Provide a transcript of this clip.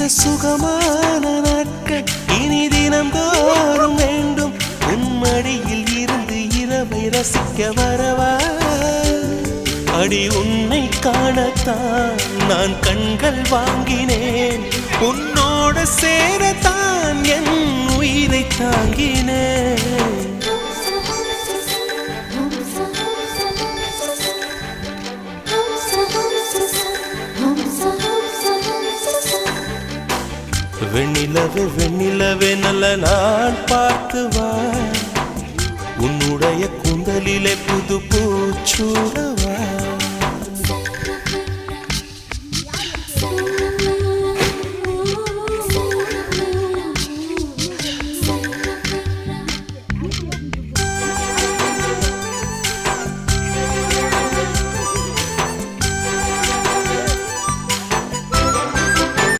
சுகமான நாட்கள் இனி தினந்தோறும் வேண்டும். உன்மடியில் இருந்து இரவை ரசிக்க வரவா? அடி உன்னை காணத்தான் நான் கண்கள் வாங்கினேன். உன்னோட சேரத்தான் என் உயிரை தாங்கினேன். வெண்ணிலவே வெண்ணிலவே நல்ல நான் பார்த்து வா. உன்னுடைய கூந்தலிலே புது பூச்சூடவா.